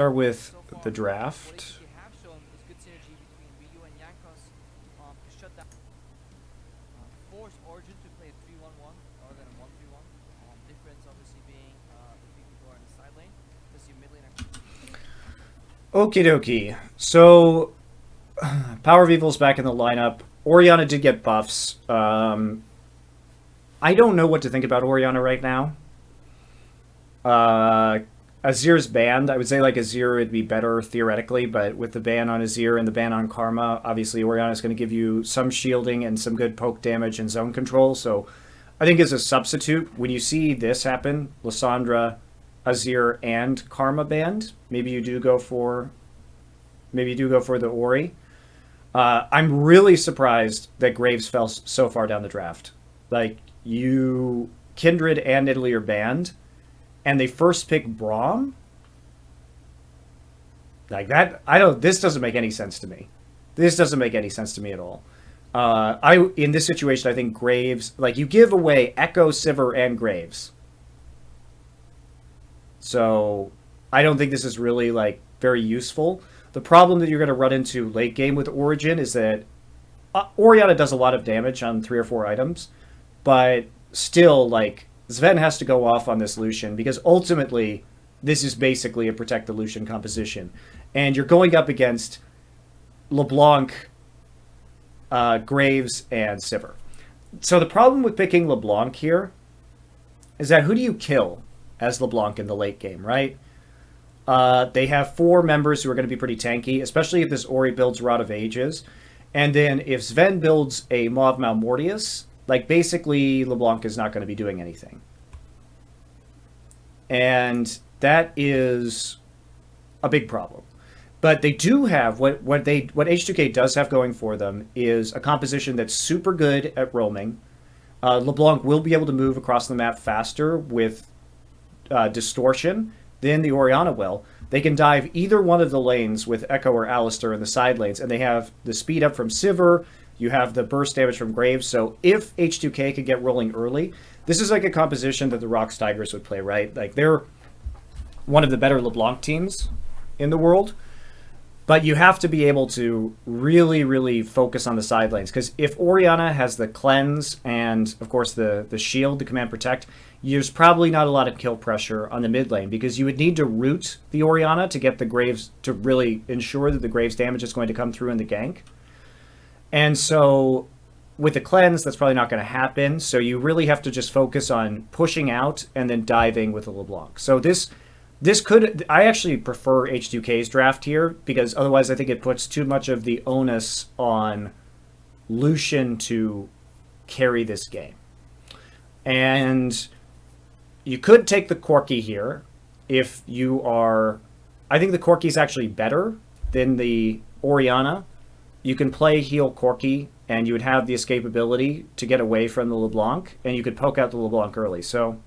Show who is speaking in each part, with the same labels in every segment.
Speaker 1: Start with the draft. Okie dokie. So, Power of Evil's back in the lineup. Orianna did get buffs. I don't know what to think about Orianna right now. Azir's banned. I would say like Azir would be better theoretically, but with the ban on Azir and the ban on Karma, obviously Orianna is going to give you some shielding and some good poke damage and zone control. So I think as a substitute, when you see this happen, Lissandra, Azir, and Karma banned, maybe you do go for the Ori. I'm really surprised that Graves fell so far down the draft. Like, Kindred and Italy are banned, and they first pick Braum? Like, this doesn't make any sense to me. This doesn't make any sense to me at all. In this situation, I think Graves, like, you give away Echo, Sivir, and Graves. So, I don't think this is really, like, very useful. The problem that you're going to run into late game with Origin is that Orianna does a lot of damage on 3 or 4 items, but still, like, Sven has to go off on this Lucian because ultimately this is basically a Protect the Lucian composition. And you're going up against LeBlanc, Graves, and Sivir. So the problem with picking LeBlanc here is that who do you kill as LeBlanc in the late game, right? They have 4 members who are going to be pretty tanky, especially if this Ori builds Rod of Ages. And then if Sven builds a Maw of Malmortius, like basically LeBlanc is not going to be doing anything. And that is a big problem. But they do have, what H2K does have going for them is a composition that's super good at roaming. LeBlanc will be able to move across the map faster with distortion than the Orianna will. They can dive either one of the lanes with Echo or Alistar in the side lanes, and they have the speed up from Sivir, you have the burst damage from Graves, so if H2K could get rolling early, this is like a composition that the Rocks Tigers would play, right? Like, they're one of the better LeBlanc teams in the world, but you have to be able to really, really focus on the side lanes, because if Orianna has the cleanse and, of course, the shield, the command protect, there's probably not a lot of kill pressure on the mid lane, because you would need to root the Orianna to get the Graves, to really ensure that the Graves damage is going to come through in the gank. And so with the cleanse, that's probably not going to happen, so you really have to just focus on pushing out and then diving with a LeBlanc. So this could... I actually prefer H2K's draft here, because otherwise I think it puts too much of the onus on Lucian to carry this game. And you could take the Corki here if you are... I think the Corki is actually better than the Orianna. You can play heal Corki, and you would have the escapability to get away from the LeBlanc, and you could poke out the LeBlanc early. So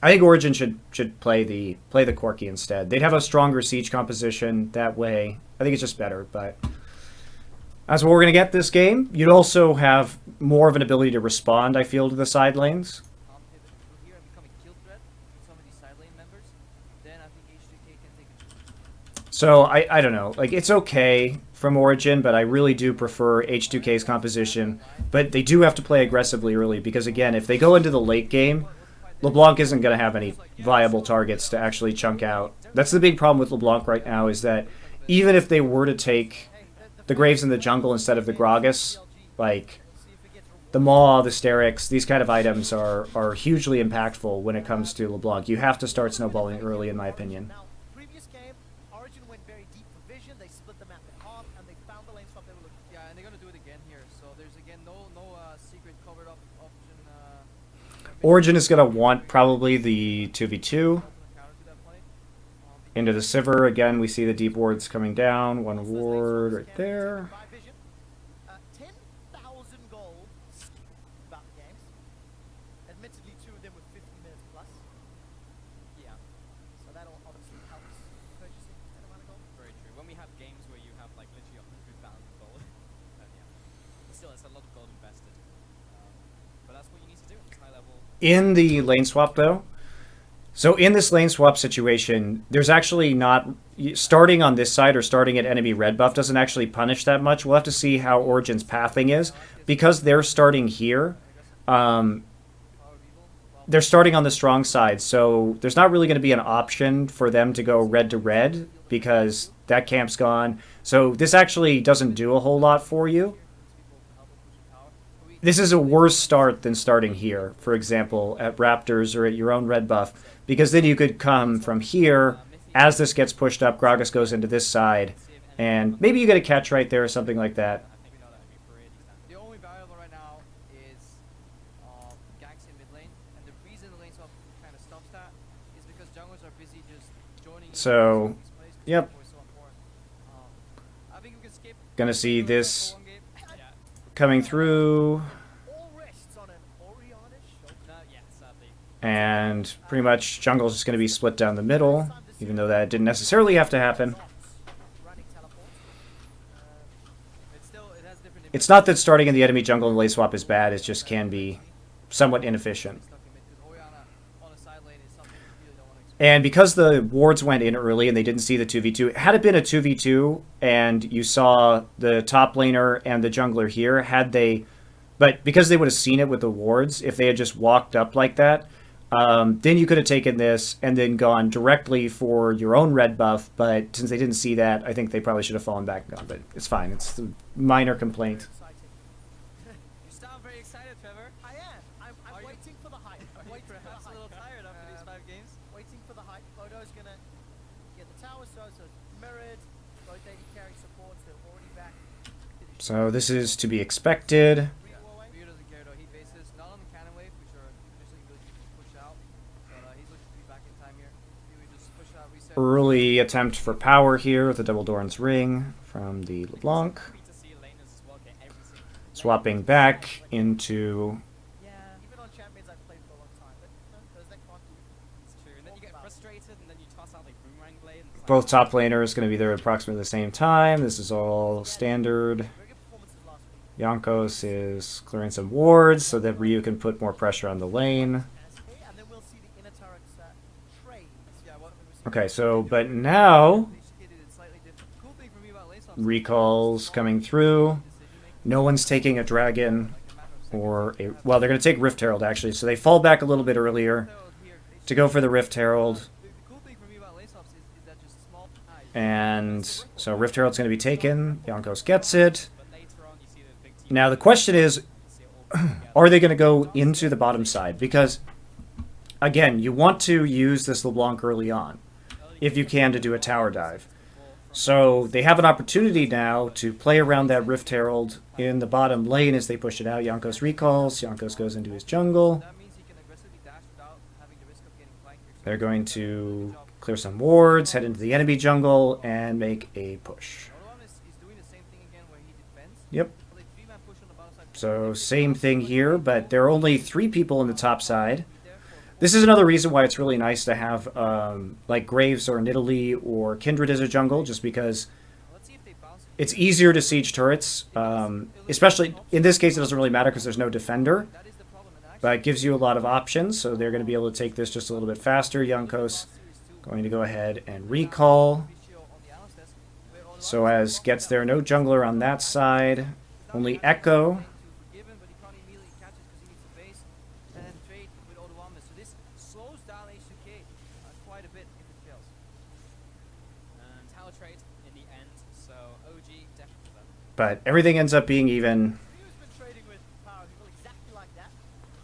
Speaker 1: I think Origin should play the Corki instead. They'd have a stronger siege composition that way. I think it's just better, but that's what we're going to get this game. You'd also have more of an ability to respond, I feel, to the side lanes. So I don't know. Like, it's okay from Origin, but I really do prefer H2K's composition. But they do have to play aggressively early, because again, if they go into the late game, LeBlanc isn't going to have any viable targets to actually chunk out. That's the big problem with LeBlanc right now, is that even if they were to take the Graves in the jungle instead of the Gragas, like the Maw, the Sterix, these kind of items are hugely impactful when it comes to LeBlanc. You have to start snowballing early, in my opinion. Origin is going to want probably the 2v2 into the Sivir. Again, we see the deep wards coming down. One ward right there. In the lane swap, though, So in this lane swap situation, there's actually not starting on this side or starting at enemy red buff doesn't actually punish that much. We'll have to see how Origin's pathing is because they're starting here. Um, they're starting on the strong side, so there's not really going to be an option for them to go red to red because that camp's gone. So this actually doesn't do a whole lot for you. This is a worse start than starting here, for example, at Raptors or at your own red buff, because then you could come from here. As this gets pushed up, Gragas goes into this side, and maybe you get a catch right there or something like that.
Speaker 2: The only variable right now is ganks in mid lane, and the reason the lane swap kind of stops that is because junglers are busy just joining.
Speaker 1: So, yep.
Speaker 2: I think we can skip.
Speaker 1: Gonna see this coming through. And pretty much jungle's just going to be split down the middle, even though that didn't necessarily have to happen. It's not that starting in the enemy jungle and lane swap is bad, it just can be somewhat inefficient. And because the wards went in early and they didn't see the 2v2, had it been a 2v2 and you saw the top laner and the jungler here, but because they would have seen it with the wards, if they had just walked up like that, then you could have taken this and then gone directly for your own red buff, but since they didn't see that, I think they probably should have fallen back and gone, but it's fine. It's a minor complaint.
Speaker 2: You sound very excited, Trevor.
Speaker 3: I am. I'm waiting for the hype. I'm waiting for
Speaker 2: Perhaps a little tired after these 5 games.
Speaker 3: Waiting for the hype. Bodo's gonna get the tower so mirrored. Both AD carry supports. They're already back.
Speaker 1: So this is to be expected.
Speaker 2: Rio doesn't care though. He bases not on the cannon wave, which are traditionally really easy to push out, but he's looking to be back in time here. We just push out, reset.
Speaker 1: Early attempt for power here with the double Doran's ring from the LeBlanc. Swapping back into...
Speaker 3: Yeah, even on champions I've played for a long time, but there's that quantity.
Speaker 2: It's true, and then you get frustrated, and then you toss out like boomerang blade. And it's
Speaker 1: Both top laners going to be there at approximately the same time. This is all standard.
Speaker 3: Very good performances last week.
Speaker 1: Yankos is clearing some wards so that Ryu can put more pressure on the lane.
Speaker 3: And then we'll see the inner turrets trade.
Speaker 2: Yeah, what
Speaker 1: Okay, so, but now,
Speaker 2: slightly different. Cool thing for me about lane swaps.
Speaker 1: recalls coming through. No one's taking a dragon or a... Well, they're going to take Rift Herald, actually, so they fall back a little bit earlier to go for the Rift Herald.
Speaker 2: The cool thing for me about lane swaps is that just small eyes.
Speaker 1: And so Rift Herald's going to be taken. Yankos gets it.
Speaker 2: But later on, you see the big team
Speaker 1: Now, the question is, are they going to go into the bottom side? Because, again, you want to use this LeBlanc early on, if you can, to do a tower dive. So they have an opportunity now to play around that Rift Herald in the bottom lane as they push it out. Yankos recalls. Yankos goes into his jungle.
Speaker 2: That means he can aggressively dash without having the risk of getting flanked.
Speaker 1: They're going to clear some wards, head into the enemy jungle, and make a push.
Speaker 2: Odoam is doing the same thing again where he defends.
Speaker 1: Yep.
Speaker 2: But they 3-man push on the bottom side.
Speaker 1: So same thing here, but there are only 3 people on the top side. This is another reason why it's really nice to have like Graves or Nidalee or Kindred as a jungle, just because
Speaker 2: Let's see if they bounce.
Speaker 1: it's easier to siege turrets. Especially in this case, it doesn't really matter because there's no defender,
Speaker 2: That is the problem. And actually,
Speaker 1: but it gives you a lot of options. So they're going to be able to take this just a little bit faster. Yankos going to go ahead and recall.
Speaker 2: Vicio on the Alice desk, where Odoam
Speaker 1: So as gets there, no jungler on that side, only Echo.
Speaker 2: forgive him, but he can't immediately catch it because he needs the base and then trade with Odoam. So this slows down H2K quite a bit if it fails. And tower trade in the end, so OG definitely for them.
Speaker 1: But everything ends up being even.
Speaker 3: Ryu's been trading with power people exactly like that.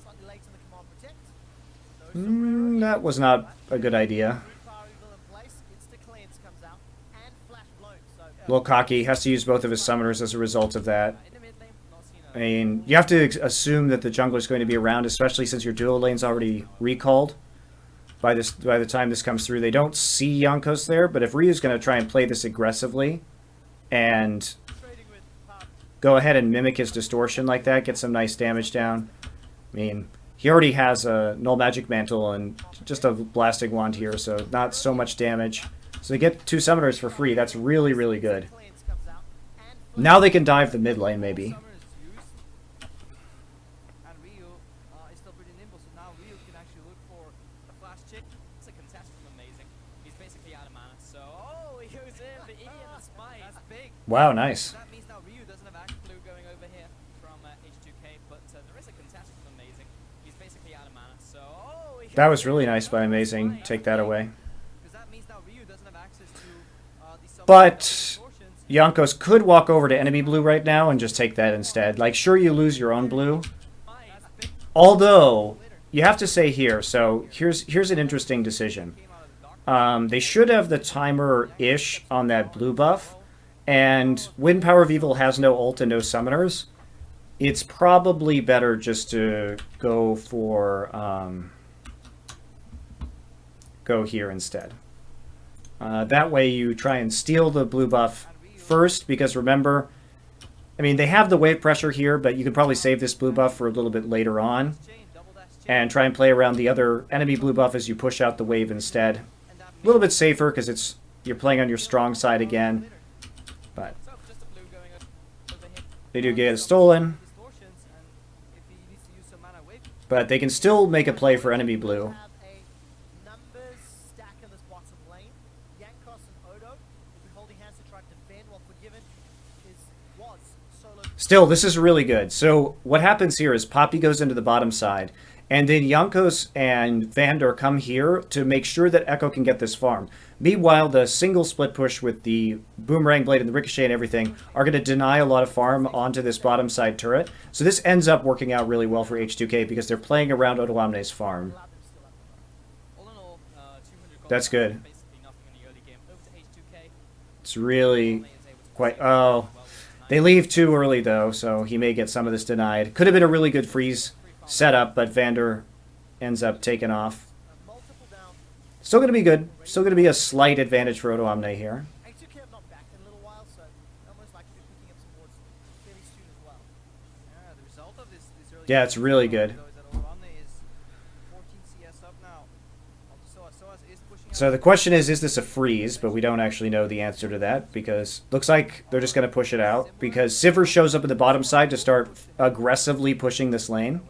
Speaker 3: Slightly late in the command protect.
Speaker 1: That was not a good idea.
Speaker 3: Power evil in place. Insta cleanse comes out and flash blow. So
Speaker 1: A little cocky, has to use both of his summoners as a result of that.
Speaker 2: In the mid lane, not seen
Speaker 1: I mean, you have to assume that the jungler is going to be around, especially since your dual lane's already recalled. By the time this comes through, they don't see Yankos there, but if Ryu's going to try and play this aggressively and
Speaker 3: trading with power.
Speaker 1: go ahead and mimic his distortion like that, get some nice damage down. I mean, he already has a null magic mantle and just a blasting wand here, so not so much damage. So they get 2 summoners for free. That's really, really good.
Speaker 3: Cleanse comes out and
Speaker 1: Now they can dive the mid lane, maybe.
Speaker 2: Summer is used, and Ryu is still pretty nimble, so now Ryu can actually look for a flash chick. It's a contest from Amazing. He's basically out of mana, so oh, he goes in the E and the Smite. That's big.
Speaker 1: Wow, nice.
Speaker 2: That means now Ryu doesn't have Axe Blue going over here from H2K, but there is a contest from Amazing. He's basically out of mana, so oh, he
Speaker 1: That
Speaker 2: goes
Speaker 1: was really
Speaker 2: in.
Speaker 1: nice by Amazing. Take that away.
Speaker 2: Because that means now Ryu doesn't have access to the summon
Speaker 1: But
Speaker 2: distortions.
Speaker 1: Yonkos could walk over to enemy blue right now and just take that instead. Like, sure, you lose your own blue.
Speaker 2: That's big.
Speaker 1: Although, you have to say here, so here's an interesting decision.
Speaker 2: Came out of the dark.
Speaker 1: They should have the timer-ish on that blue buff, and when Power of Evil has no ult and no summoners, it's probably better just to go for, go here instead. That way you try and steal the blue buff first, because remember, I mean, they have the wave pressure here, but you could probably save this blue buff for a little bit later on,
Speaker 2: Chain, double dash chain,
Speaker 1: and try and play around the other enemy blue buff as you push out the wave instead.
Speaker 2: and that
Speaker 1: A little bit safer, because you're playing on your strong side again, but
Speaker 2: so just a blue going over here.
Speaker 1: they do get it stolen,
Speaker 2: Distortions, and if he needs to use some mana wave,
Speaker 1: but they can still make a play for enemy blue.
Speaker 3: Have a numbers stack in this bottom lane. Yankos and Odo will be holding hands to try to defend, while Forgiven was solo.
Speaker 1: Still, this is really good. So what happens here is Poppy goes into the bottom side, and then Yankos and Vander come here to make sure that Echo can get this farm. Meanwhile, the single split push with the Boomerang Blade and the Ricochet and everything are going to deny a lot of farm onto this bottom side turret. So this ends up working out really well for H2K because they're playing around Odoamne's farm.
Speaker 3: Allow them to still have the
Speaker 2: all in all, 200 gold.
Speaker 1: That's good.
Speaker 2: Basically nothing in the early game. Over to H2K.
Speaker 1: It's really
Speaker 2: Is able to
Speaker 1: quite...
Speaker 2: proceed
Speaker 1: Oh,
Speaker 2: well with tonight.
Speaker 1: they leave too early though, so he may get some of this denied. Could have been a really good freeze setup, but Vander ends up taking off.
Speaker 3: multiple down.
Speaker 1: Still going to be good. Still going to be a slight advantage for Odoamne here.
Speaker 3: H2K have not backed in a little while, so almost like to be picking up some boards fairly soon as well.
Speaker 2: Yeah, the result of this early
Speaker 1: Yeah,
Speaker 2: game
Speaker 1: it's really good.
Speaker 2: though is that Oromne is 14 CS up now. Soaz is pushing
Speaker 1: So
Speaker 2: out.
Speaker 1: the question is this a freeze? But we don't actually know the answer to that because looks like they're just going to push it out because Sivir shows up at the bottom side to start aggressively pushing this lane.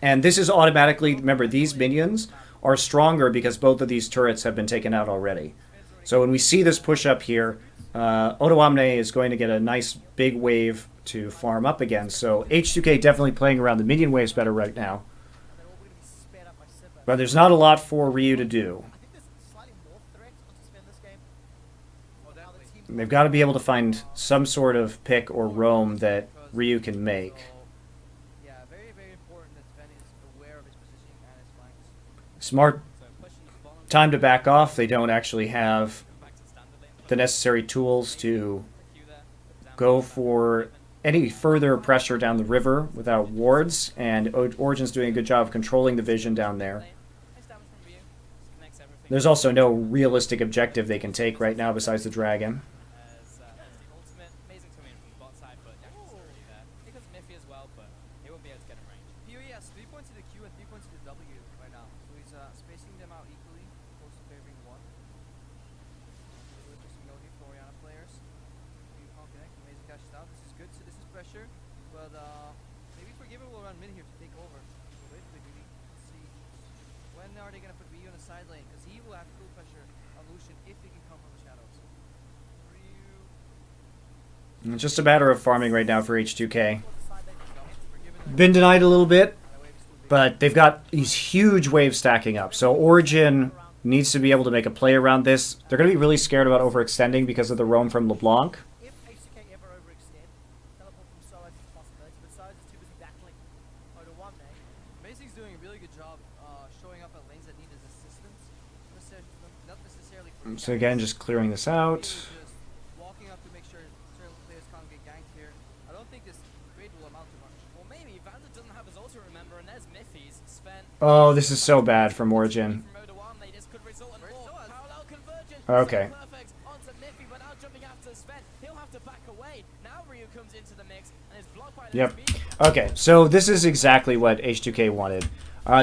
Speaker 1: And this is automatically, remember, these minions are stronger because both of these turrets have been taken out already. So when we see this push up here, Odoamne is going to get a nice big wave to farm up again. So H2K definitely playing around the minion waves better right now.
Speaker 3: And they're all going to be sped up by Sipper.
Speaker 1: But there's not a lot for Ryu to do.
Speaker 3: I think there's slightly more threat onto spend this game.
Speaker 2: Oh,
Speaker 3: How the
Speaker 2: definitely.
Speaker 3: team
Speaker 1: They've got to be able to find some sort of pick or roam that Ryu can make.
Speaker 2: So, yeah, very, very important that Sven is aware of his positioning and his flanks.
Speaker 1: Smart
Speaker 2: So pushing his bottom.
Speaker 1: time to back off. They don't actually have
Speaker 2: Come back to standard lane.
Speaker 1: the necessary tools to
Speaker 2: Q there. Down
Speaker 1: go
Speaker 2: the
Speaker 1: for any further pressure down the river without wards, and Origin's doing a good job of controlling the vision down there.
Speaker 2: lane. Nice damage from Ryu. Just connects everything.
Speaker 1: There's also no realistic objective they can take right now besides the dragon.
Speaker 2: As the ultimate, amazing coming in from the bot side, but Jackson's not really there. Here comes Miffy as well, but he won't be able to get in range.
Speaker 4: PoE has 3 points to the Q and 3 points to the W right now. So he's spacing them out equally, close to favoring one. A little interesting note here for Oriana players. You can't connect, amazing dashes out. This is good, so this is pressure. But maybe Forgiven will run mid here to take over. So wait, really. Let's see. When are they going to put Ryu on the side lane? Because he will have full pressure on Lucian if he can come from the shadows. Ryu.
Speaker 1: It's just a matter of farming right now for H2K.
Speaker 4: Forgiven
Speaker 1: Been denied a little bit,
Speaker 4: that wave is too big.
Speaker 1: but they've got these huge waves stacking up. So Origin needs to be able to make a play around this. They're going to be really scared about overextending because of the roam from LeBlanc.
Speaker 3: If H2K ever overextend, teleport from Soaz is a possibility, but Soaz is too busy battling Odo-Wamne.
Speaker 4: Amazing's doing a really good job showing up at lanes that need his assistance. Not necessarily for
Speaker 1: So again, just clearing this out.
Speaker 4: Just walking up to make sure certain players can't get ganked here. I don't think this raid will amount to much.
Speaker 2: Well, maybe Vander doesn't have his ulti, remember, and there's Miffy's. Sven.
Speaker 1: Oh, this is so bad from Origin.
Speaker 2: From Odoamne, this could result in
Speaker 4: Where's
Speaker 2: more.
Speaker 4: Soaz?
Speaker 2: Parallel convergence.
Speaker 1: Okay.
Speaker 2: So perfect onto Miffy, but now jumping after Sven. He'll have to back away. Now Ryu comes into the mix and is blocked by the
Speaker 1: Yep.
Speaker 2: speed.
Speaker 1: Okay, so this is exactly what H2K wanted.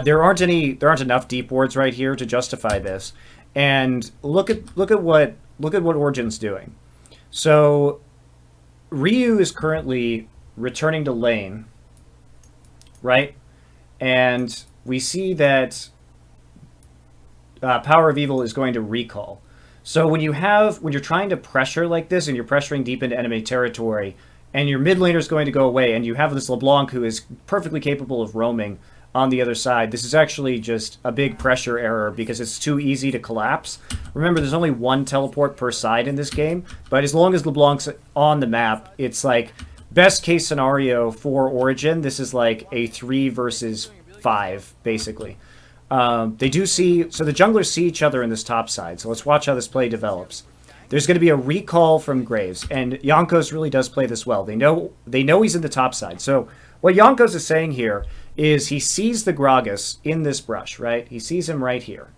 Speaker 1: There aren't enough deep wards right here to justify this. And look at what Origin's doing. So Ryu is currently returning to lane, right? And we see that Power of Evil is going to recall. So when you're trying to pressure like this and you're pressuring deep into enemy territory, and your mid laner is going to go away, and you have this LeBlanc who is perfectly capable of roaming on the other side, this is actually just a big pressure error because it's too easy to collapse. Remember, there's only one teleport per side in this game, but as long as LeBlanc's on the map, it's like best case scenario for Origin. This is like a 3 versus 5, basically. They do see, so the junglers see each other in this top side, so let's watch how this play develops. There's going to be a recall from Graves, and Jankos really does play this well. They know he's in the top side. So what Jankos is saying here is he sees the Gragas in this brush, right? He sees him right here.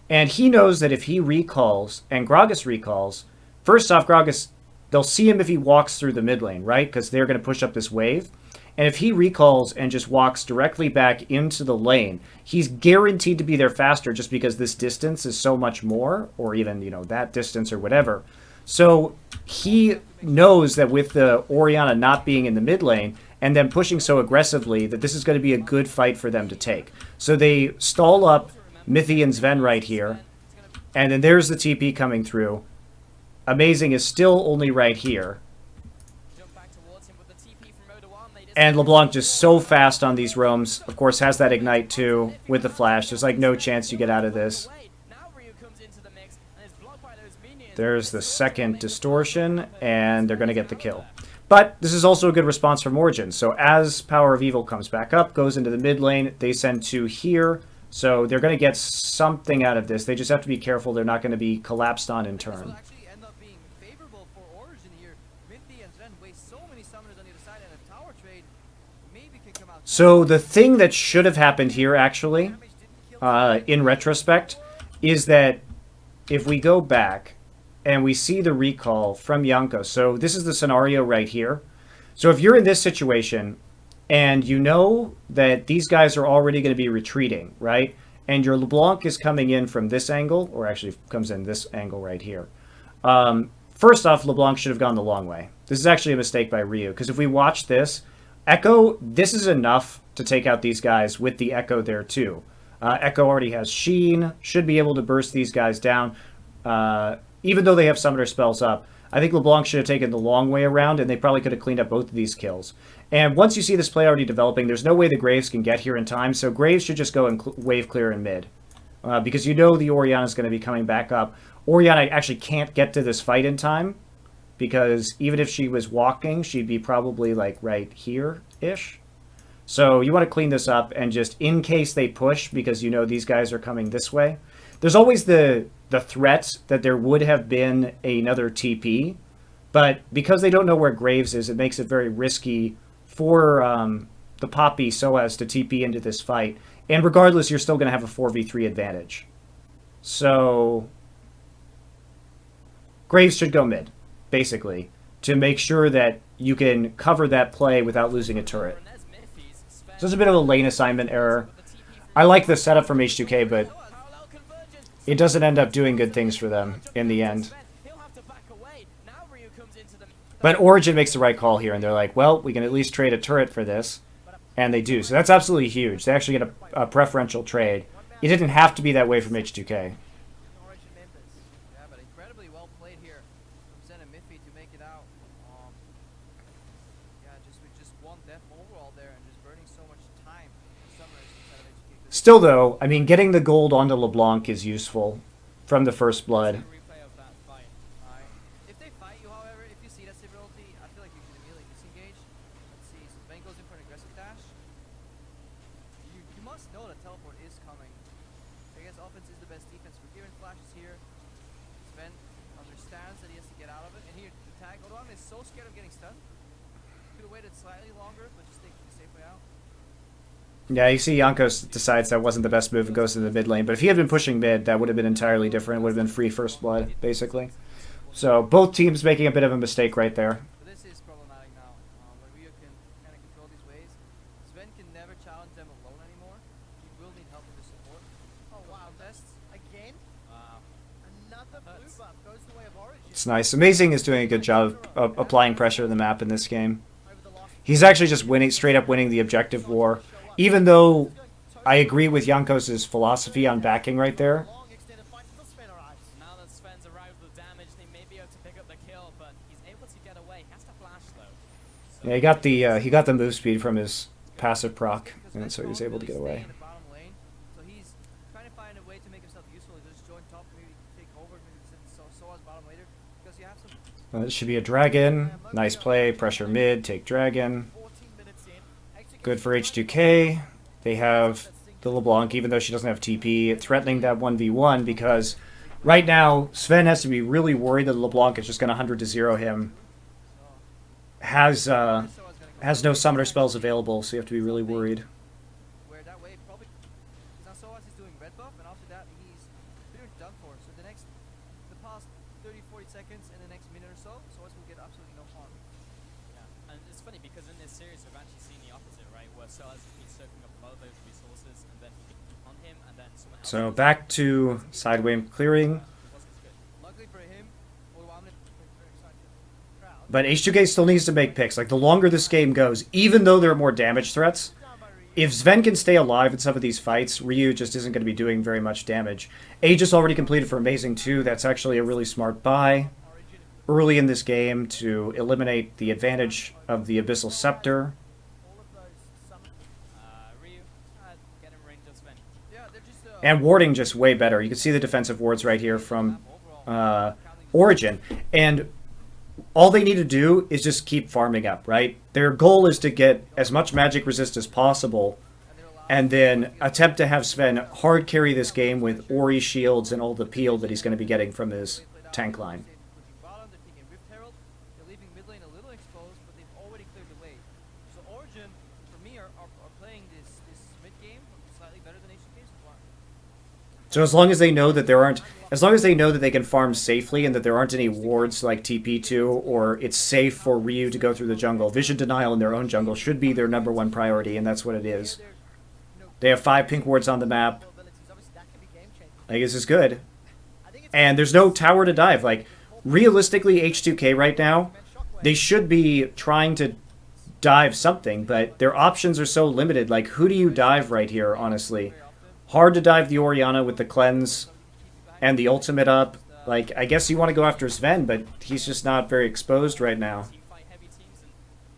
Speaker 1: And he knows that if he recalls and Gragas recalls, first off, Gragas, they'll see him if he walks through the mid lane, right? Because they're going to push up this wave. And if he recalls and just walks directly back into the lane, he's guaranteed to be there faster just because this distance is so much more, or even, you know, that distance or whatever. So he knows that with the Orianna not being in the mid lane and then pushing so aggressively that this is going to be a good fight for them to take. So they stall up Mithy and Sven right here, and then there's the TP coming through. Amazing is still only right here. And LeBlanc just so fast on these roams. Of course, has that ignite too with the flash. There's like no chance you get out of this. There's the second distortion, and they're going to get the kill. But this is also a good response from Origin. So as Power of Evil comes back up, goes into the mid lane, they send 2 here. So they're going to get something out of this. They just have to be careful they're not going to be collapsed on in turn. So the thing that should have happened here, actually, in retrospect, is that if we go back and we see the recall from Janko, so this is the scenario right here. So if you're in this situation and you know that these guys are already going to be retreating, right? And your LeBlanc is coming in from this angle, or actually comes in this angle right here. First off, LeBlanc should have gone the long way. This is actually a mistake by Ryu, because if we watch this, Echo, this is enough to take out these guys with the Echo there too. Echo already has Sheen, should be able to burst these guys down. Even though they have Summoner spells up, I think LeBlanc should have taken the long way around, and they probably could have cleaned up both of these kills. And once you see this play already developing, there's no way the Graves can get here in time, so Graves should just go and wave clear in mid. Because you know the Orianna is going to be coming back up. Orianna actually can't get to this fight in time, because even if she was walking, she'd be probably like right here-ish. So you want to clean this up, and just in case they push, because you know these guys are coming this way. There's always the threat that there would have been another TP, but because they don't know where Graves is, it makes it very risky for the Poppy so as to TP into this fight. And regardless, you're still going to have a 4v3 advantage. So Graves should go mid, basically, to make sure that you can cover that play without losing a turret. So it's a bit of a lane assignment error. I like the setup from H2K, but it doesn't end up doing good things for them in the end. But Origin makes the right call here, and they're like, well, we can at least trade a turret for this. And they do. So that's absolutely huge. They actually get a preferential trade. It didn't have to be that way from H2K. Still, though, I mean, getting the gold onto LeBlanc is useful from the first blood.
Speaker 2: If they fight you, however, if you see that stability, I feel like you should immediately disengage. Let's see, so Sven goes in for an aggressive dash. You must know that teleport is coming. I guess offense is the best defense. We're giving flashes here. Sven understands that he has to get out of it. And here, the tag, Odoan is so scared of getting stunned. Could have waited slightly longer, but just taking the safe way out.
Speaker 1: Yeah, you see Jankos decides that wasn't the best move and goes to the mid lane. But if he had been pushing mid, that would have been entirely different. It would have been free first blood, basically. So both teams making a bit of a mistake right there.
Speaker 2: This is problematic now. When Rio can kind of control these waves, Sven can never challenge them alone anymore. He will need help with the support.
Speaker 3: Oh wow, tests again.
Speaker 2: Wow.
Speaker 3: Another blue buff goes the way of Origin.
Speaker 1: It's nice. Amazing is doing a good job of applying pressure to the map in this game. He's actually just winning, straight up winning the objective war. Even though I agree with Jankos' philosophy on backing right there.
Speaker 3: Long extended fight until Sven arrives.
Speaker 2: Now that Sven's arrived with damage, they may be able to pick up the kill, but he's able to get away. He has to flash though. So
Speaker 1: Yeah, he got the move speed from his passive proc, and so he was able to get away.
Speaker 4: In the bottom lane, so he's trying to find a way to make himself useful. Just join top, maybe take over, maybe send Soa's bottom later, because you have some.
Speaker 1: It should be a dragon. Nice play. Pressure mid. Take dragon.
Speaker 3: 14 minutes in. H2K
Speaker 1: Good for H2K. They have the LeBlanc, even though she doesn't have TP, threatening that 1v1 because right now Sven has to be really worried that LeBlanc is just going to 100 to 0 him. Has no summoner spells available, so you have to be really worried.
Speaker 4: Where that way probably because now Soas is doing red buff, and after that he's pretty much done for. So the past 30-40 seconds and the next minute or so, Soas will get absolutely no harm.
Speaker 2: yeah, and it's funny because in this series we've actually seen the opposite, right? Where Soaz has been soaking up a lot of those resources, and then he gets on him, and then someone else.
Speaker 1: So back to sideway clearing.
Speaker 2: Wasn't as good.
Speaker 4: Luckily for him, Oluwamne
Speaker 3: Very excited crowd.
Speaker 1: But H2K still needs to make picks. Like, the longer this game goes, even though there are more damage threats,
Speaker 3: Down by Ryu.
Speaker 1: if Sven can stay alive in some of these fights, Ryu just isn't going to be doing very much damage. Aegis already completed for Amazing too. That's actually a really smart buy
Speaker 3: Origin
Speaker 1: early in this game to eliminate the advantage of the Abyssal Scepter.
Speaker 3: all of those summon
Speaker 2: Ryu, get him range of Sven.
Speaker 4: yeah, they're just
Speaker 1: And warding just way better. You can see the defensive wards right here from Origin. And all they need to do is just keep farming up, right? Their goal is to get as much magic resist as possible and then attempt to have Sven hard carry this game with Ori shields and all the peel that he's going to be getting from his tank line.
Speaker 4: Bottom, they're taking Rift Herald. They're leaving mid lane a little exposed, but they've already cleared the way. So Origin, for me, are playing this mid game slightly better than H2K so far.
Speaker 1: So as long as they know that they can farm safely and that there aren't any wards like TP2 or it's safe for Ryu to go through the jungle, vision denial in their own jungle should be their #1 priority, and that's what it is. They have 5 pink wards on the map.
Speaker 3: abilities. Obviously, that can be game changing.
Speaker 1: Like, this is good.
Speaker 3: I think it's
Speaker 1: And there's no tower to dive. Like, realistically, H2K right now, they should be trying to dive something, but their options are so limited. Like, who do you dive right here, honestly? Hard to dive the Orianna with the cleanse and the ultimate up. Like, I guess you want to go after Sven, but he's just not very exposed right now.
Speaker 2: Team fight heavy teams, and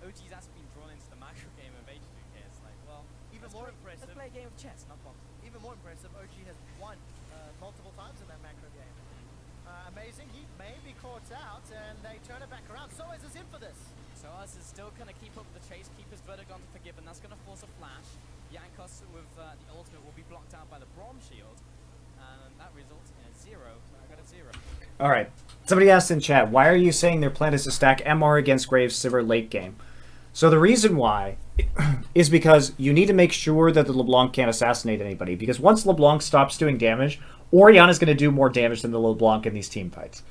Speaker 2: OG's actually been drawn into the macro game of H2K. It's like, well,
Speaker 3: even
Speaker 2: let's
Speaker 3: more
Speaker 2: play,
Speaker 3: impressive.
Speaker 2: let's play a game of chess, not boxing.
Speaker 3: Even more impressive, OG has won multiple times in that macro game. Amazing, he may be caught out, and they turn it back around. So is in for this.
Speaker 2: So us is still going to keep up with the chase, keep his verdict on to forgive, and that's going to force a flash. Jankos with the ultimate will be blocked out by the Braum shield, and that results in a 0. So I got a 0.
Speaker 1: All right. Somebody asked in chat, why are you saying their plan is to stack MR against Graves Sivir late game? So the reason why is because you need to make sure that the LeBlanc can't assassinate anybody. Because once LeBlanc stops doing damage, Orianna's going to do more damage than the LeBlanc in these team fights.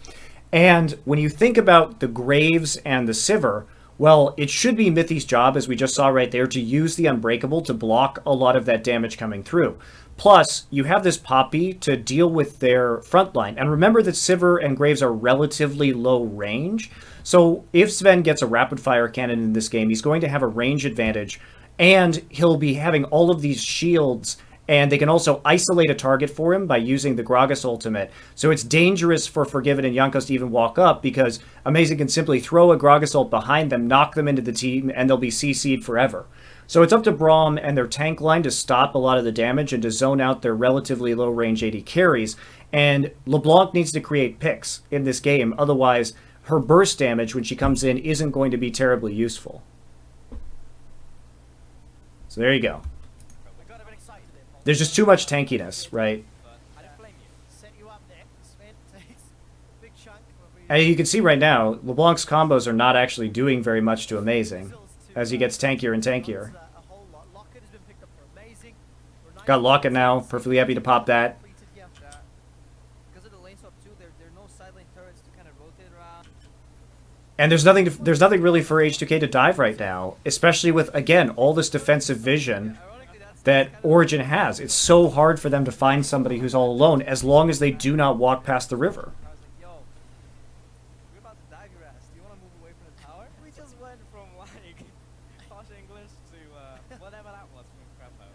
Speaker 1: And when you think about the Graves and the Sivir, well, it should be Mithy's job, as we just saw right there, to use the Unbreakable to block a lot of that damage coming through. Plus, you have this Poppy to deal with their front line. And remember that Sivir and Graves are relatively low range. So if Sven gets a rapid fire cannon in this game, he's going to have a range advantage. And he'll be having all of these shields. And they can also isolate a target for him by using the Gragas ultimate. So it's dangerous for Forgiven and Jankos to even walk up because Amazing can simply throw a Gragas ult behind them, knock them into the team, and they'll be CC'd forever. So it's up to Braum and their tank line to stop a lot of the damage and to zone out their relatively low-range AD carries. And LeBlanc needs to create picks in this game. Otherwise, her burst damage when she comes in isn't going to be terribly useful. So there you go.
Speaker 3: We got a bit excited there, Paul.
Speaker 1: There's just too much tankiness, right?
Speaker 2: But I don't blame you.
Speaker 3: Set you up there. Sven takes a big chunk.
Speaker 1: And you can see right now, LeBlanc's combos are not actually doing very much to Amazing as he gets tankier and tankier.
Speaker 3: A whole lot. Locket has been picked up for Amazing.
Speaker 1: Got Locket now, perfectly happy to pop that.
Speaker 3: Completed here.
Speaker 4: Because of the lane swap too, there are no side lane turrets to kind of rotate around.
Speaker 1: And there's nothing really for H2K to dive right now, especially with, again, all this defensive vision
Speaker 4: Ironically, that's
Speaker 1: that Origin has. It's so hard for them to find somebody who's all alone as long as they do not walk past the river.
Speaker 4: I was like, yo, we're about to dive your ass. Do you want to move away from the tower? We just went from like posh English to whatever that was from Crapo.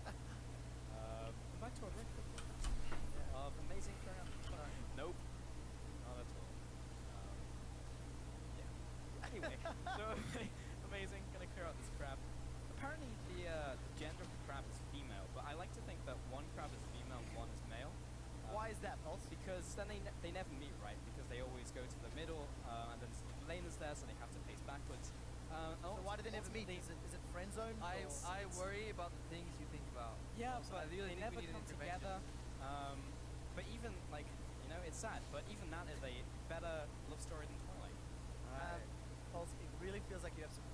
Speaker 2: like to think that one crab is female and one is male.
Speaker 3: Why is that, Pulse?
Speaker 2: Because then they never meet, right? Because they always go to the middle, and then the lane is there, so they have to pace backwards.
Speaker 3: So why do they never meet? Is it friend zone?
Speaker 4: I worry about the things you think about.
Speaker 2: Yeah,
Speaker 4: Also,
Speaker 2: but
Speaker 4: I really
Speaker 2: they
Speaker 4: think
Speaker 2: never
Speaker 4: we need
Speaker 2: come
Speaker 4: intervention.
Speaker 2: together. But even like, it's sad. But even that is a better love story than Twilight.
Speaker 3: Pulse, it really feels like you have some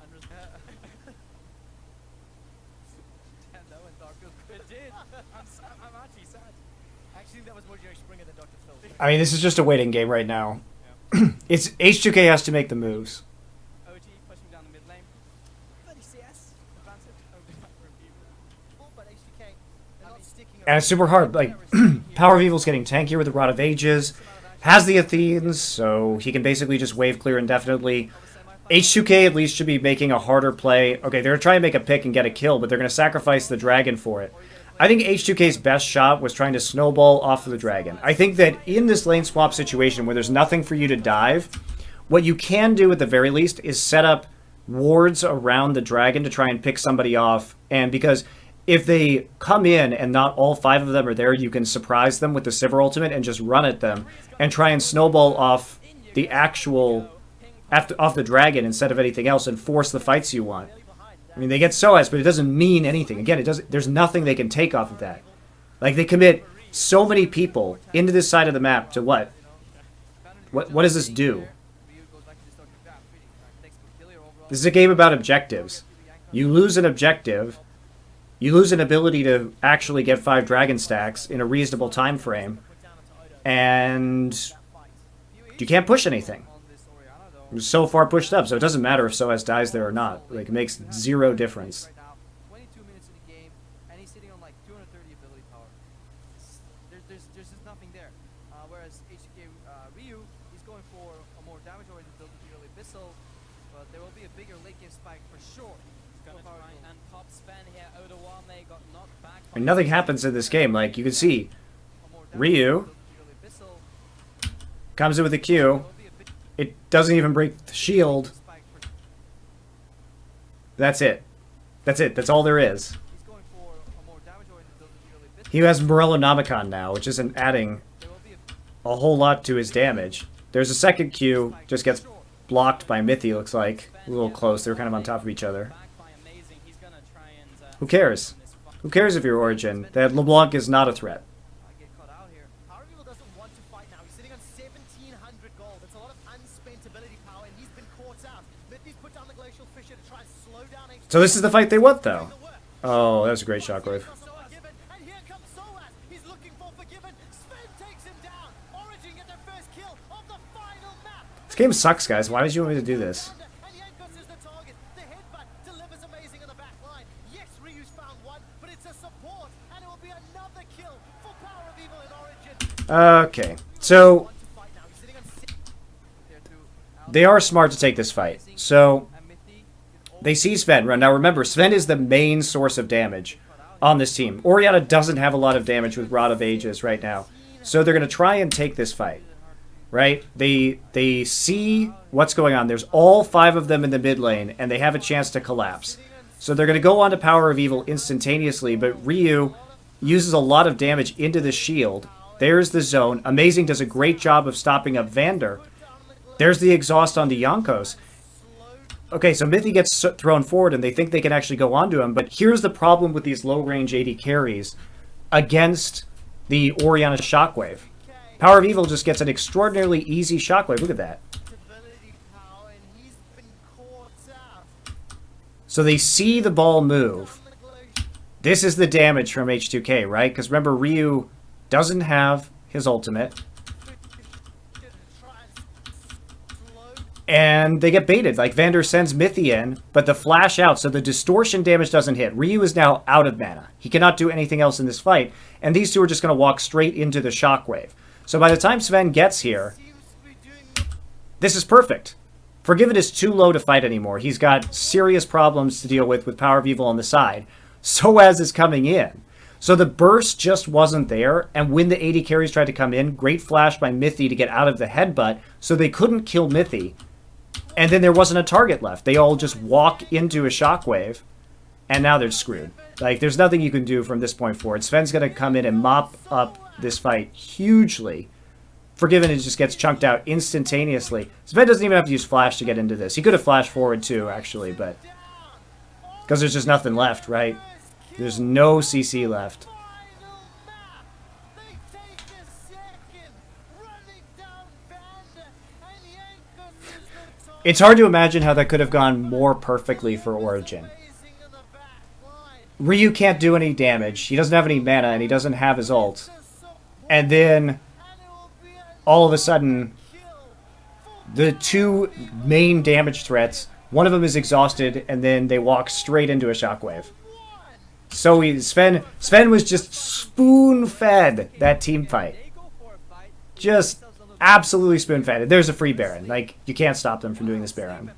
Speaker 4: Damn, that went dark real quick.
Speaker 2: It did. I'm actually sad.
Speaker 3: Actually, that was more Jerry Springer than Dr. Phil.
Speaker 1: I mean, this is just a waiting game right now. It's H2K has to make the moves.
Speaker 2: OG pushing down the mid lane. 30 CS advantage over Power of Evil.
Speaker 3: Cool, but H2K, they're not sticking
Speaker 1: And it's super hard. Like, Power of Evil's getting tankier with the Rod of Ages. Has the Athenes, so he can basically just wave clear indefinitely. H2K at least should be making a harder play. Okay, they're going to try and make a pick and get a kill, but they're going to sacrifice the dragon for it. I think H2K's best shot was trying to snowball off of the dragon. I think that in this lane swap situation where there's nothing for you to dive, what you can do at the very least is set up wards around the dragon to try and pick somebody off. And because if they come in and not all 5 of them are there, you can surprise them with the Sivir ultimate and just run at them and try and snowball off the actual off the dragon instead of anything else and force the fights you want. I mean, they get SOAS, but it doesn't mean anything. Again, there's nothing they can take off of that. Like, they commit so many people into this side of the map to what? What does this do? This is a game about objectives. You lose an objective, you lose an ability to actually get 5 dragon stacks in a reasonable time frame, and you can't push anything. It's so far pushed up, so it doesn't matter if SOAS dies there or not. Like, it makes 0 difference.
Speaker 4: 22 minutes in the game, and he's sitting on like 230 ability power. There's just nothing there. Whereas H2K Ryu, he's going for a more damage-oriented build with the early Abyssal, but there will be a bigger late game spike for sure.
Speaker 2: He's gonna try and pop Sven here. Odawame got knocked back.
Speaker 1: And nothing happens in this game. Like, you can see, Ryu comes in with a Q. It doesn't even break the shield. That's it. That's it. That's all there is. He has Morellonomicon now, which isn't adding a whole lot to his damage. There's a second Q, just gets blocked by Mithy, looks like. A little close. They're kind of on top of each other. Who cares? Who cares if you're Origin? That LeBlanc is not a threat.
Speaker 3: Power of Evil doesn't want to fight now. He's sitting on 1,700 gold. That's a lot of unspent ability power, and he's been caught out. Mithy's put down the Glacial Fissure to try and slow down H2K.
Speaker 1: So this is the fight they want, though. Oh, that was a great shockwave.
Speaker 3: And here comes SOAS. He's looking for Forgiven. Sven takes him down. Origin get their first kill of the final map.
Speaker 1: This game sucks, guys. Why did you want me to do this?
Speaker 3: And Yankos is the target. The headbutt delivers amazing on the back line. Yes, Ryu's found one, but it's a support, and it will be another kill for Power of Evil in Origin.
Speaker 1: Okay, so
Speaker 3: Want to fight now. He's sitting on 6.
Speaker 1: they are smart to take this fight. So they see Sven run. Now remember, Sven is the main source of damage on this team. Orianna doesn't have a lot of damage with Rod of Ages right now. So they're going to try and take this fight. Right? They see what's going on. There's all 5 of them in the mid lane, and they have a chance to collapse. So they're going to go on to Power of Evil instantaneously, but Ryu uses a lot of damage into the shield. There's the zone. Amazing does a great job of stopping up Vander. There's the exhaust on the Yankos. Okay, so Mithy gets thrown forward, and they think they can actually go onto him, but here's the problem with these low-range AD carries against the Orianna Shockwave. Power of Evil just gets an extraordinarily easy shockwave. Look at that.
Speaker 3: Ability power, and he's been caught out.
Speaker 1: So they see the ball move. This is the damage from H2K, right? Because remember, Ryu doesn't have his ultimate. And they get baited. Like, Vander sends Mithy in, but the flash out, so the distortion damage doesn't hit. Ryu is now out of mana. He cannot do anything else in this fight. And these two are just going to walk straight into the shockwave. So by the time Sven gets here, this is perfect. Forgiven is too low to fight anymore. He's got serious problems to deal with Power of Evil on the side. SOAS is coming in. So the burst just wasn't there, and when the AD carries tried to come in, great flash by Mithy to get out of the headbutt, so they couldn't kill Mithy. And then there wasn't a target left. They all just walk into a shockwave, and now they're screwed. Like, there's nothing you can do from this point forward. Sven's going to come in and mop up this fight hugely. Forgiven, it just gets chunked out instantaneously. Sven doesn't even have to use flash to get into this. He could have flashed forward too, actually, but... because there's just nothing left, right? There's no CC left. It's hard to imagine how that could have gone more perfectly for Origin. Ryu can't do any damage. He doesn't have any mana, and he doesn't have his ult. And then, all of a sudden, the two main damage threats, one of them is exhausted, and then they walk straight into a shockwave. So Sven was just spoon-fed that team fight. Just absolutely spoon-fed. There's a free Baron. Like, you can't stop them from doing this Baron.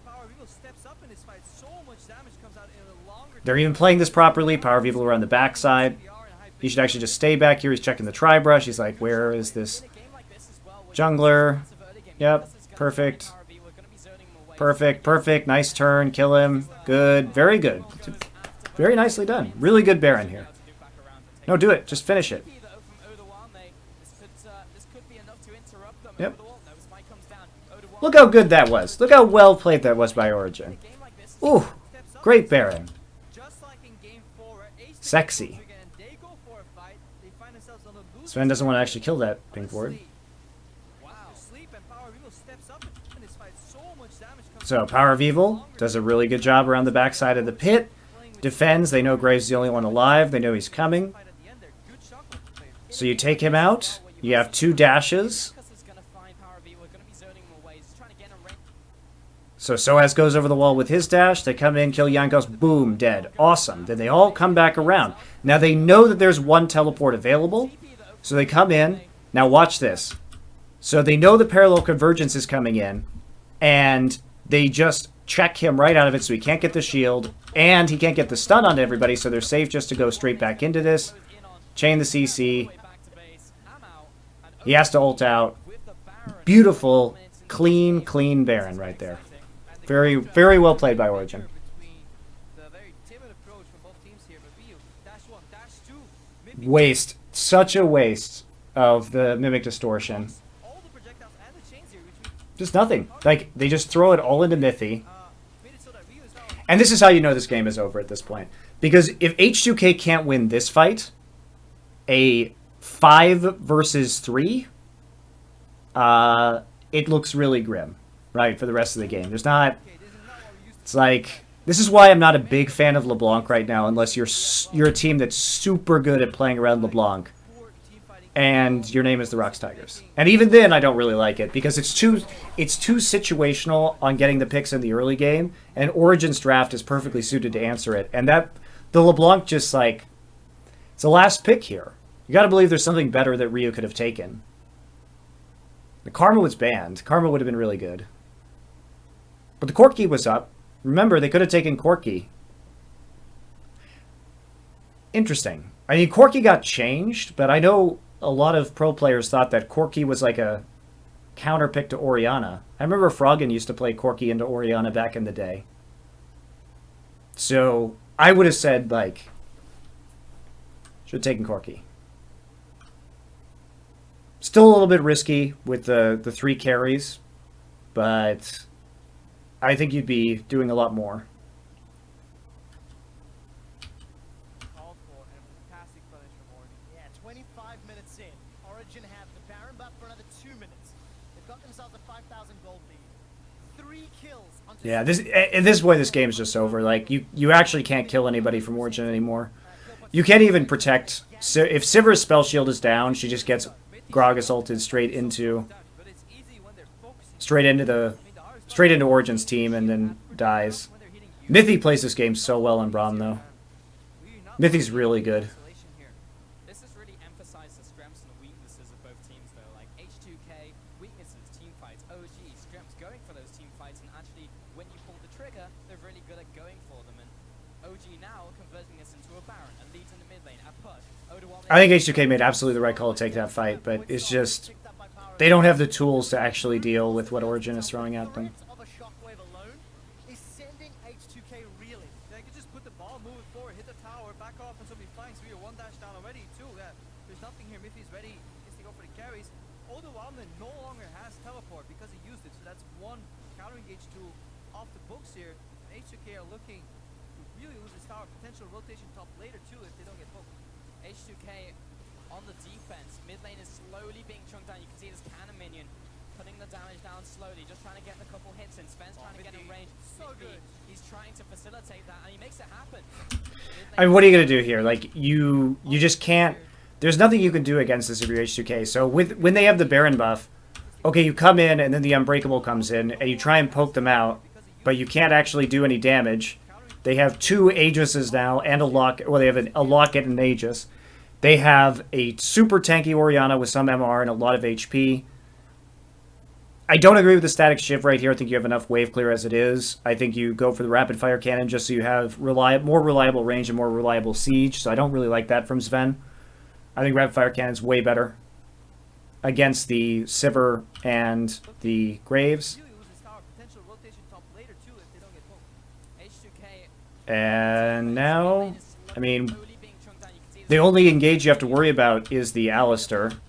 Speaker 1: They're even playing this properly. Power of Evil around the backside. He should actually just stay back here. He's checking the tri-brush. He's like, where is this jungler? Yep, perfect. Perfect, perfect. Nice turn. Kill him. Good. Very good. Very nicely done. Really good Baron here. No, do it. Just finish it. Yep. Look how good that was. Look how well played that was by Origin. Ooh, great Baron. Sexy. Sven doesn't want to actually kill that pink ward. So Power of Evil does a really good job around the backside of the pit. Defends. They know Graves is the only one alive. They know he's coming. So you take him out. You have 2 dashes. So Soaz goes over the wall with his dash. They come in, kill Jankos. Boom, dead. Awesome. Then they all come back around. Now they know that there's 1 teleport available. So they come in. Now watch this. So they know the parallel convergence is coming in. And they just check him right out of it so he can't get the shield. And he can't get the stun on everybody. So they're safe just to go straight back into this. Chain the CC. He has to ult out. Beautiful, clean Baron right there. Very, very well played by Origin. Waste. Such a waste of the Mimic Distortion. Just nothing. Like, they just throw it all into Mithy. And this is how you know this game is over at this point. Because if H2K can't win this fight, a 5 versus 3, it looks really grim. Right, for the rest of the game. There's not... It's like... This is why I'm not a big fan of LeBlanc right now, unless you're a team that's super good at playing around LeBlanc. And your name is the Rocks Tigers. And even then, I don't really like it, because it's too situational on getting the picks in the early game, and Origin's draft is perfectly suited to answer it. And that... The LeBlanc just, like... It's the last pick here. You gotta believe there's something better that Ryu could have taken. The Karma was banned. Karma would have been really good. But the Corki was up. Remember, they could have taken Corki. Interesting. I mean, Corki got changed, but I know a lot of pro players thought that Corki was like a counter pick to Orianna. I remember Froggen used to play Corki into Orianna back in the day. So, I would have said, like, should have taken Corki. Still a little bit risky with the 3 carries, but I think you'd be doing a lot more.
Speaker 3: Yeah, 25 minutes in. Origin have the Baron buff for another 2 minutes. They've got themselves a 5,000 gold lead. 3 kills.
Speaker 1: Yeah, at this point, this game's just over. Like, you actually can't kill anybody from Origin anymore. You can't even protect... If Sivir's spell shield is down, she just gets... Gragas ulted straight into Origin's team and then dies. Mithy plays this game so well on Braum though. Mithy's really good.
Speaker 2: This has really emphasized the strengths and the weaknesses of both teams though. Like H2K, weaknesses, team fights, OG, strengths going for those team fights, and actually when you pull the trigger, they're really good at going for them. And OG now converting this into a Baron and leads in the mid lane at push.
Speaker 1: I think H2K made absolutely the right call to take that fight, but it's just... They don't have the tools to actually deal with what Origin is throwing at them.
Speaker 2: no longer has teleport because he used it. So that's one counter engage tool off the books here. And H2K are looking to really lose this tower. Potential rotation top later too if they don't get booked.
Speaker 4: H2K on the defense. Mid lane is slowly being chunked down. You can see this cannon minion putting the damage down slowly, just trying to get a couple hits in. Sven's trying to get in range.
Speaker 3: So good.
Speaker 4: He's trying to facilitate that, and he makes it happen.
Speaker 1: I mean, what are you gonna do here? Like you just can't. There's nothing you can do against this if you're H2K. So when they have the Baron buff, okay, you come in and then the Unbreakable comes in and you try and poke them out, but you can't actually do any damage. They have 2 Aegises now and a lock. Well, they have a locket and an Aegis. They have a super tanky Orianna with some MR and a lot of HP. I don't agree with the static shift right here. I think you have enough wave clear as it is. I think you go for the rapid fire cannon just so you have more reliable range and more reliable siege. So I don't really like that from Sven. I think rapid fire cannon is way better against the Sivir and the Graves.
Speaker 2: Really lose this tower. Potential rotation top later too if they don't get booked.
Speaker 4: H2K.
Speaker 1: And now, I mean, the only engage you have to worry about is the Alistair.
Speaker 4: Down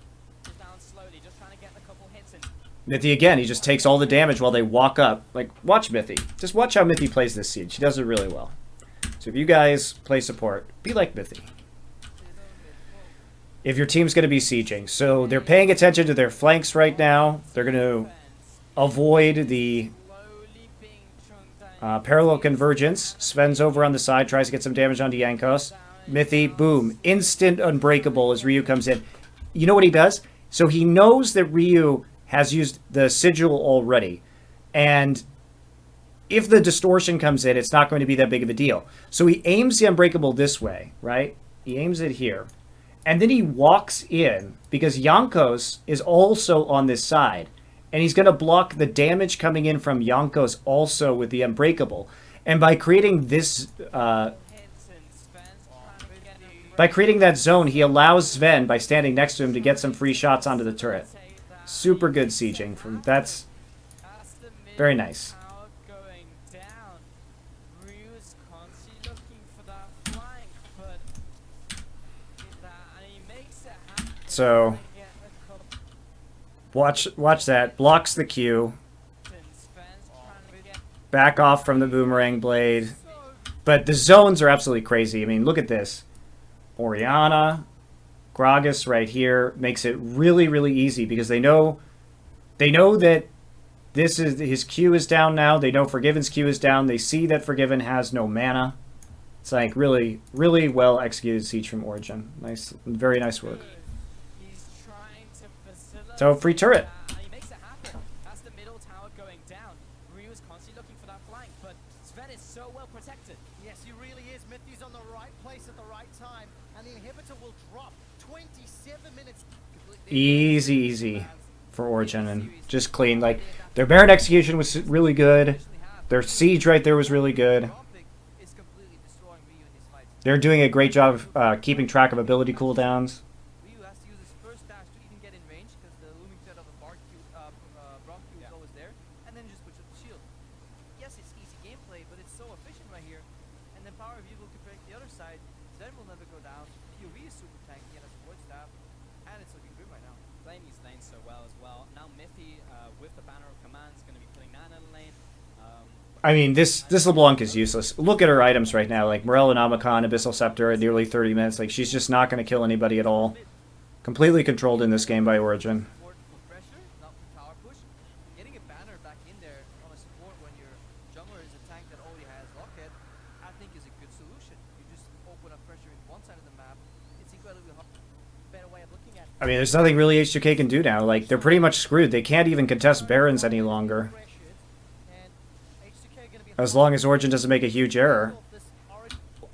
Speaker 4: slowly, just trying to get a couple hits in.
Speaker 1: Mythy again, he just takes all the damage while they walk up. Like, watch Mythy. Just watch how Mythy plays this siege. He does it really well. So if you guys play support, be like Mythy. If your team's going to be sieging. So they're paying attention to their flanks right now. They're going to avoid the parallel convergence. Sven's over on the side, tries to get some damage onto Yankos. Mythy, boom. Instant unbreakable as Ryu comes in. You know what he does? So he knows that Ryu has used the sigil already. And if the distortion comes in, it's not going to be that big of a deal. So he aims the unbreakable this way, right? He aims it here. And then he walks in because Yankos is also on this side. And he's going to block the damage coming in from Yankos also with the unbreakable. And by creating this... by creating that zone, he allows Sven, by standing next to him, to get some free shots onto the turret. Super good sieging. That's very nice. So, watch that. Blocks the Q. Back off from the boomerang blade. But the zones are absolutely crazy. I mean, look at this. Orianna, Gragas right here makes it really, really easy because they know that this is his Q is down now. They know Forgiven's Q is down. They see that Forgiven has no mana. It's like really, really well executed siege from Origin. Nice, very nice work. So free turret.
Speaker 4: He makes it happen. That's the middle tower going down. Ryu is constantly looking for that flank, but Sven is so well protected.
Speaker 3: Yes, he really is. Mythy's on the right place at the right time, and the inhibitor will drop. 27 minutes.
Speaker 1: Easy, easy for Origin and just clean. Like their Baron execution was really good. Their siege right there was really good. They're doing a great job of keeping track of ability cooldowns.
Speaker 2: Ryu has to use his first dash to even get in range because the looming threat of the Brom Q is always there, and then just puts up the shield. Yes, it's easy gameplay, but it's so efficient right here. And then Power of Evil can break the other side. Zen will never go down. PoE is super tanky and has a void staff, and it's looking good right now.
Speaker 4: Playing these lanes so well as well. Now Mythy, with the Banner of Command, is going to be putting Nana in the lane.
Speaker 1: I mean, this LeBlanc is useless. Look at her items right now, like Morel and Amicon, Abyssal Scepter at nearly 30 minutes. Like, she's just not going to kill anybody at all. Completely controlled in this game by Origin.
Speaker 2: Support for pressure, not for tower push. Getting a banner back in there on a support when your jungler is a tank that already has Lockhead, I think is a good solution. You just open up pressure in one side of the map. It's incredibly hard. Better way of looking at it.
Speaker 1: I mean, there's nothing really H2K can do now. Like, they're pretty much screwed. They can't even contest Barons any longer. As long as Origin doesn't make a huge error.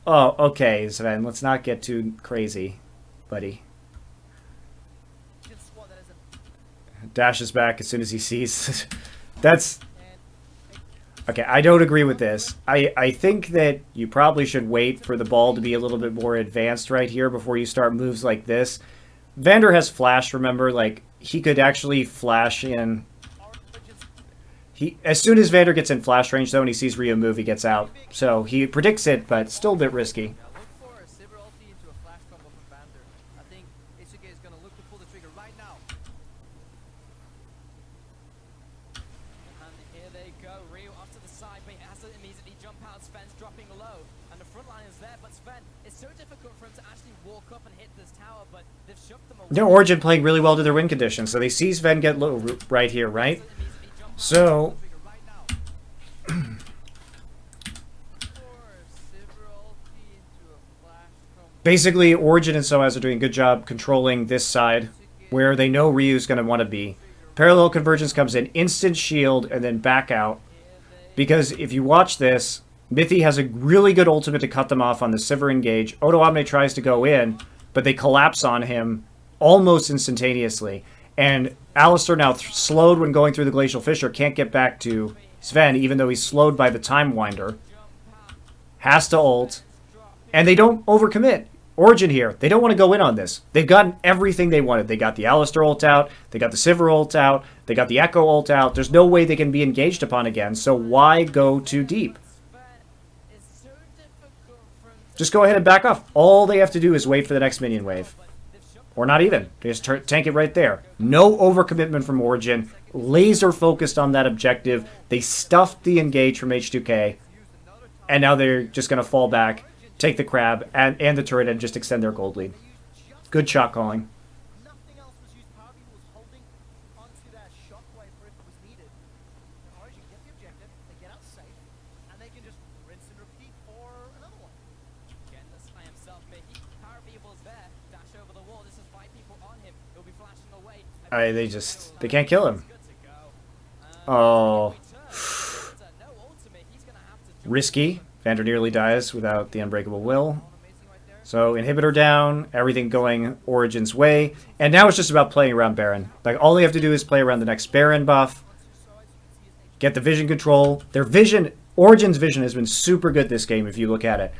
Speaker 1: Oh, okay, Sven. Let's not get too crazy, buddy. Dashes back as soon as he sees. That's... Okay, I don't agree with this. I think that you probably should wait for the ball to be a little bit more advanced right here before you start moves like this. Vander has flash, remember? Like, he could actually flash in... As soon as Vander gets in flash range, though, and he sees Ryu move, he gets out. So he predicts it, but still a bit risky.
Speaker 2: Look for a Sivir ulti into a flash combo from Vander. I think H2K is going to look to pull the trigger right now. go. Ryu off to the side, but he has to immediately jump out. Sven's dropping low, and the front line is there, but Sven, it's so difficult for him to actually walk up and hit this tower, but they've shoved them away.
Speaker 1: No, Origin playing really well to their win conditions. So they see Sven get low right here, right? So basically, Origin and Soaz are doing a good job controlling this side where they know Ryu's going to want to be. Parallel Convergence comes in, instant shield, and then back out. Because if you watch this, Mithy has a really good ultimate to cut them off on the Sivir engage. Odo Omne tries to go in, but they collapse on him almost instantaneously. And Alistar, now slowed when going through the Glacial Fissure, can't get back to Sven, even though he's slowed by the Time Winder. Has to ult. And they don't overcommit. Origin here, they don't want to go in on this. They've gotten everything they wanted. They got the Alistar ult out, they got the Sivir ult out, they got the Echo ult out. There's no way they can be engaged upon again, so why go too deep? Just go ahead and back off. All they have to do is wait for the next minion wave. Or not even. They just tank it right there. No overcommitment from Origin. Laser focused on that objective. They stuffed the engage from H2K. And now they're just going to fall back, take the crab and the turret, and just extend their gold lead. Good shot calling.
Speaker 3: Nothing else was used. Power Beam was holding onto that shockwave for if it was needed. And Origin get the objective, they get out safe, and they can just rinse and repeat for another one.
Speaker 2: Getting this by himself, Mickey. Power Beebles there. Dash over the wall. This is 5 people on him. He'll be flashing away.
Speaker 1: They can't kill him. Oh. Risky. Vander nearly dies without the Unbreakable Will. So, Inhibitor down, everything going Origin's way. And now it's just about playing around Baron. Like, all they have to do is play around the next Baron buff. Get the vision control. Their vision, Origin's vision has been super good this game if you look at it.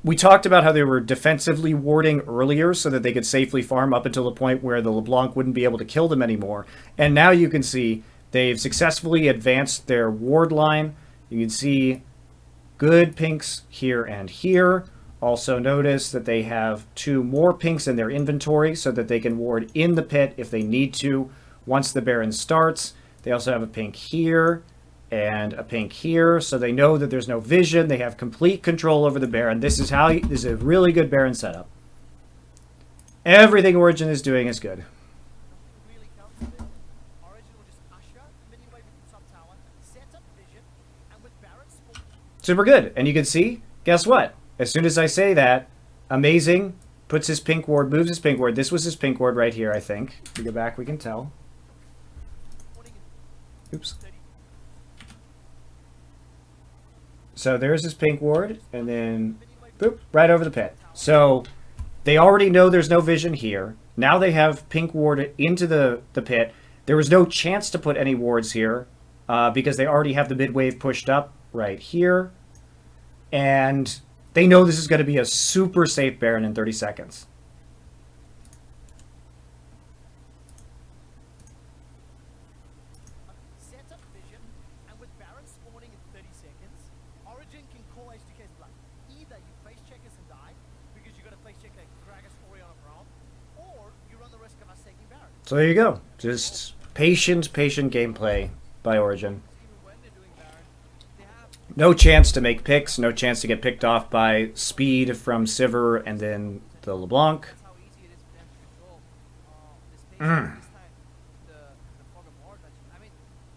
Speaker 1: We talked about how they were defensively warding earlier so that they could safely farm up until the point where the LeBlanc wouldn't be able to kill them anymore. And now you can see they've successfully advanced their ward line. You can see good pinks here and here. Also notice that they have 2 more pinks in their inventory so that they can ward in the pit if they need to once the Baron starts. They also have a pink here and a pink here, so they know that there's no vision. They have complete control over the Baron. This is a really good Baron setup. Everything Origin is doing is good.
Speaker 3: Really counts a bit. Origin will just usher the minion wave into the top tower, set up vision, and with Baron spawn.
Speaker 1: Super good. And you can see, guess what? As soon as I say that, Amazing puts his pink ward, moves his pink ward. This was his pink ward right here, I think. If we go back, we can tell. Oops. So there's his pink ward, and then, boop, right over the pit. So they already know there's no vision here. Now they have pink ward into the pit. There was no chance to put any wards here because they already have the mid wave pushed up right here. And they know this is going to be a super safe Baron in 30 seconds.
Speaker 3: Set up vision, and with Baron spawning in 30 seconds, Origin can call H2K's bluff. Either you face check us and die, because you got to face check a Gragas Orion Braum, or you run the risk of us taking Baron.
Speaker 1: So there you go. Just patient gameplay by Origin. No chance to make picks, no chance to get picked off by speed from Sivir and then the LeBlanc.
Speaker 2: That's how easy it is for them to control this pace this time. The fog of war. I mean,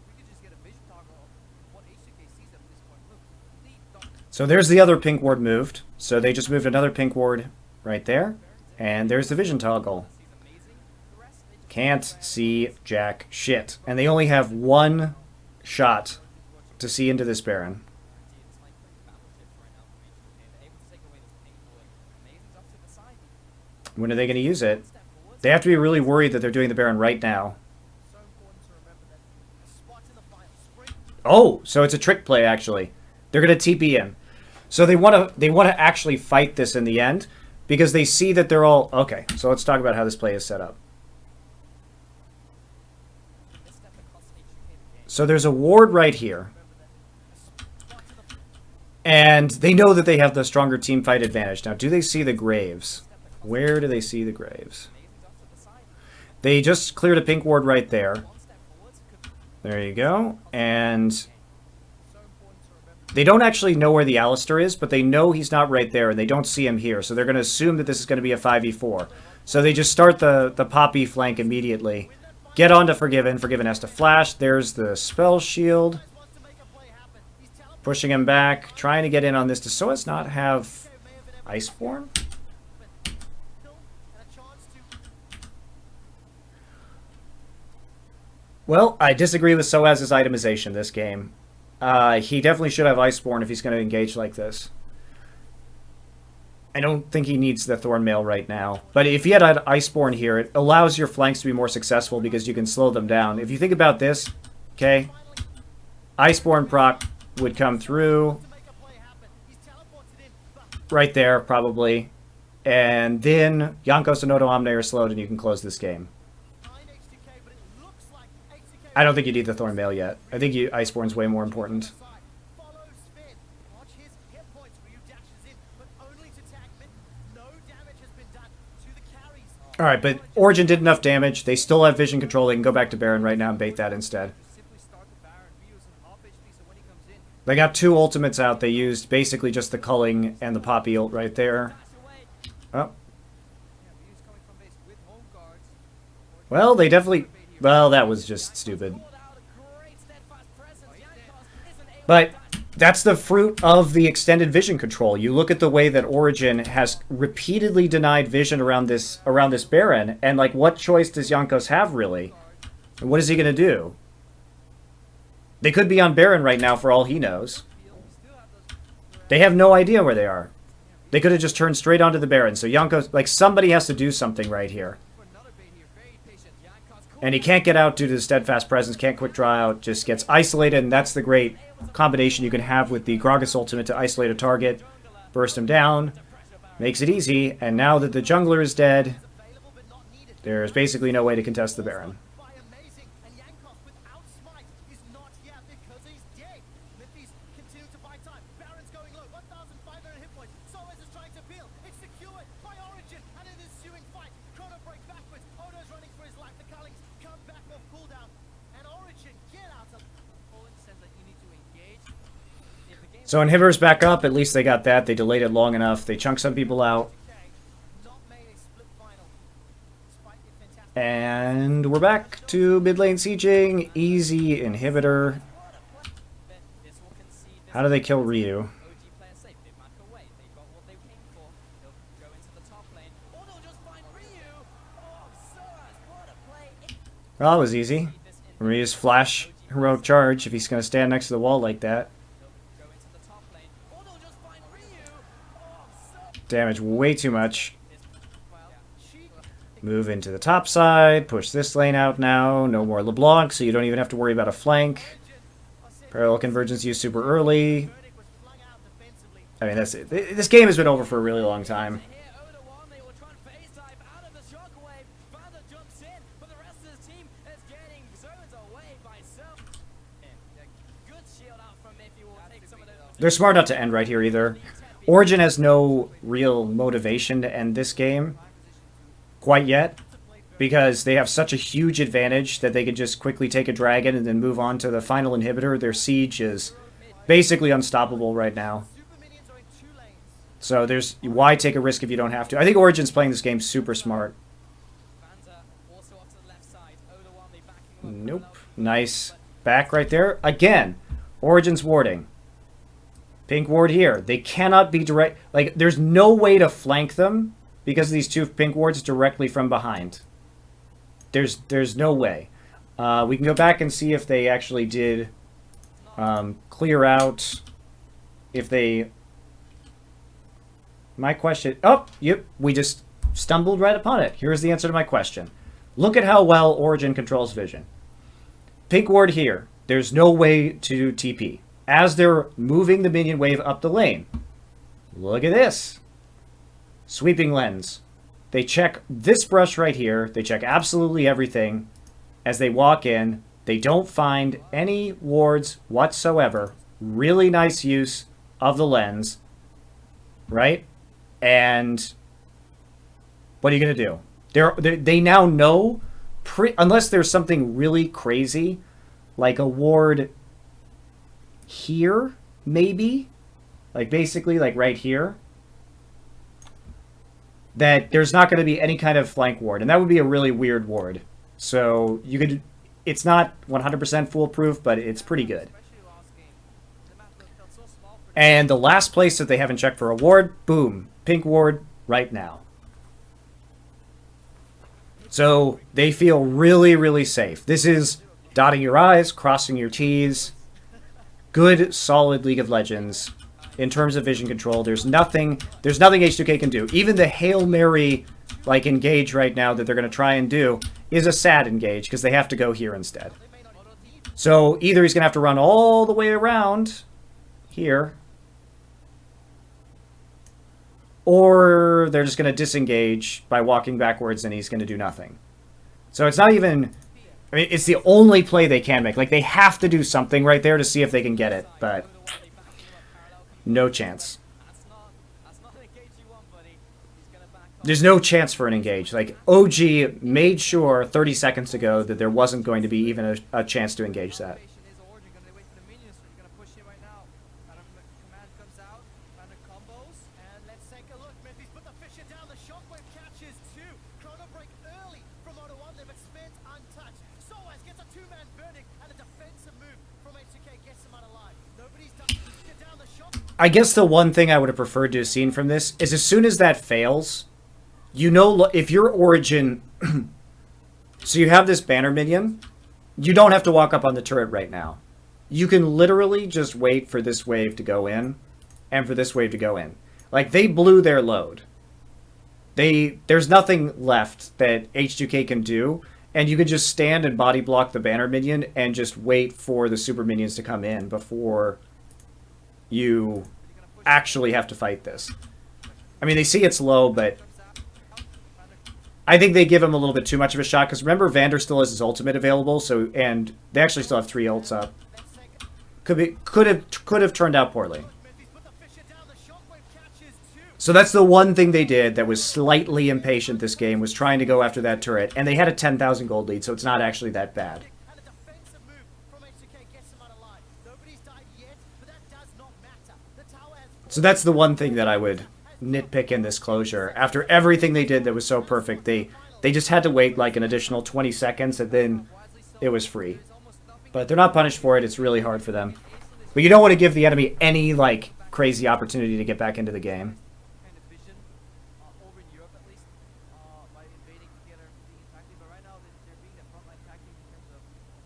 Speaker 2: we could just get a vision toggle of what H2K sees at this point. Look, deep dark.
Speaker 1: So there's the other pink ward moved. So they just moved another pink ward right there. And there's the vision toggle. Can't see jack shit. And they only have 1 shot to see into this Baron. When are they going to use it? They have to be really worried that they're doing the Baron right now.
Speaker 3: So important to remember that the spot in the final spring.
Speaker 1: Oh, so it's a trick play actually. They're going to TP in. So they want to actually fight this in the end because they see that they're all okay. So let's talk about how this play is set up. So there's a ward right here. And they know that they have the stronger team fight advantage. Now, do they see the graves? Where do they see the graves? They just cleared a pink ward right there. There you go. And They don't actually know where the Alistair is, but they know he's not right there, and they don't see him here. So they're going to assume that this is going to be a 5v4. So they just start the Poppy flank immediately. Get on to Forgiven. Forgiven has to flash. There's the spell shield. Pushing him back. Trying to get in on this. Does Soaz not have Iceborne? Well, I disagree with Soaz's itemization this game. He definitely should have Iceborne if he's going to engage like this. I don't think he needs the Thornmail right now. But if he had Iceborne here, it allows your flanks to be more successful because you can slow them down. If you think about this, okay, Iceborne proc would come through right there, probably. And then Jankos and Odo Omne are slowed and you can close this game. I don't think you need the Thornmail yet. I think Iceborne's way more important. Alright, but Origin did enough damage. They still have vision control. They can go back to Baron right now and bait that instead. They got 2 ultimates out. They used basically just the culling and the Poppy ult right there. Oh. Well, they definitely... Well, that was just stupid. But that's the fruit of the extended vision control. You look at the way that Origin has repeatedly denied vision around this Baron, and like, what choice does Jankos have really? And what is he gonna do? They could be on Baron right now for all he knows. They have no idea where they are. They could have just turned straight onto the Baron. So Jankos, like, somebody has to do something right here. And he can't get out due to the steadfast presence, can't quick draw out, just gets isolated, and that's the great combination you can have with the Gragas ultimate to isolate a target, burst him down, makes it easy, and now that the jungler is dead, there's basically no way to contest the Baron. So inhibitors back up, at least they got that. They delayed it long enough. They chunked some people out. And we're back to mid lane sieging. Easy inhibitor. How do they kill Ryu? Well, that was easy. Ryu's flash heroic charge if he's going to stand next to the wall like that. Damage way too much. Move into the top side. Push this lane out now. No more LeBlanc, so you don't even have to worry about a flank. Parallel convergence used super early. I mean, that's it. This game has been over for a really long time. They're smart not to end right here either. Origin has no real motivation to end this game quite yet, because they have such a huge advantage that they could just quickly take a dragon and then move on to the final inhibitor. Their siege is basically unstoppable right now. So there's why take a risk if you don't have to. I think Origin's playing this game super smart. Nope. Nice. Back right there. Again, Origin's warding. Pink ward here. They cannot be direct... Like, there's no way to flank them because of these 2 pink wards directly from behind. There's no way. We can go back and see if they actually did clear out... If they... My question... Oh, yep. We just stumbled right upon it. Here's the answer to my question. Look at how well Origin controls vision. Pink ward here. There's no way to TP. As they're moving the minion wave up the lane. Look at this. Sweeping lens. They check this brush right here. They check absolutely everything. As they walk in, they don't find any wards whatsoever. Really nice use of the lens. Right? And what are you going to do? They now know, unless there's something really crazy, like a ward... here, maybe, like basically like right here, that there's not going to be any kind of flank ward, and that would be a really weird ward. So you could, it's not 100% foolproof, but it's pretty good.
Speaker 2: Especially last game. The map felt so small for
Speaker 1: And the last place that they haven't checked for a ward, boom, pink ward right now. So they feel really, really safe. This is dotting your I's, crossing your T's. Good, solid League of Legends in terms of vision control. There's nothing H2K can do. Even the Hail Mary like engage right now that they're going to try and do is a sad engage because they have to go here instead. So either he's going to have to run all the way around here, or they're just going to disengage by walking backwards and he's going to do nothing. So it's not even... I mean, it's the only play they can make. Like, they have to do something right there to see if they can get it, but no chance.
Speaker 2: That's not an engage you want, buddy. He's gonna back off.
Speaker 1: There's no chance for an engage. Like, OG made sure 30 seconds ago that there wasn't going to be even a chance to engage that.
Speaker 2: Is Origin gonna wait for the minions, or are you gonna push him right now? Command comes out, kind of combos.
Speaker 3: And let's take a look. Memphis put the Fisher down. The shockwave catches two. Chrono break early from Auto 1 there, but spent untouched. Soaz gets a two-man verdict, and a defensive move from H2K gets him out alive. Nobody's done Fisher down the shock.
Speaker 1: I guess the one thing I would have preferred to have seen from this is as soon as that fails, you know, if your Origin... so you have this banner minion, you don't have to walk up on the turret right now. You can literally just wait for this wave to go in, and for this wave to go in. Like, they blew their load. There's nothing left that H2K can do, and you can just stand and body block the banner minion and just wait for the super minions to come in before you actually have to fight this. I mean, they see it's low, but I think they give him a little bit too much of a shot, because remember, Vander still has his ultimate available, so, and they actually still have 3 ults up. Could have turned out poorly.
Speaker 3: Memphis put the Fisher down. The shockwave catches two.
Speaker 1: So that's the one thing they did that was slightly impatient this game, was trying to go after that turret. And they had a 10,000 gold lead, so it's not actually that bad.
Speaker 3: And a defensive move from H2K gets him out alive. Nobody's died yet, but that does not matter. The tower has...
Speaker 1: So that's the one thing that I would nitpick in this closure. After everything they did that was so perfect, they just had to wait like an additional 20 seconds, and then it was free. But they're not punished for it. It's really hard for them. But you don't want to give the enemy any, like, crazy opportunity to get back into the game.
Speaker 2: Kind of vision over in Europe, at least, by invading to get everything impacted. But right now, they're being the frontline tactic in terms of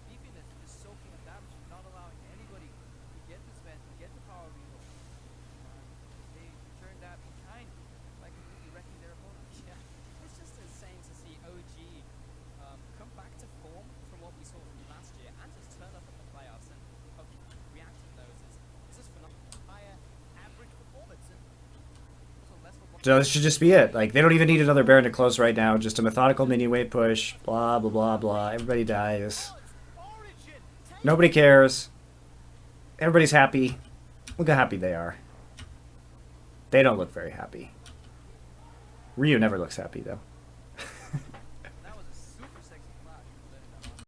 Speaker 2: beefiness, just soaking up damage, not allowing anybody to get this vent, to get the power reload. They turned that in kind by completely wrecking their opponents. Yeah, it's just insane to see OG come back to form from what we saw from last year and just turn up in the playoffs and react to those. It's just phenomenal.
Speaker 3: Higher average performance. And
Speaker 2: Also less for
Speaker 1: So this should just be it. Like, they don't even need another Baron to close right now. Just a methodical mini wave push. Blah, blah, blah, blah. Everybody dies.
Speaker 3: Origin takes
Speaker 1: Nobody cares. Everybody's happy. Look how happy they are. They don't look very happy. Ryu never looks happy, though.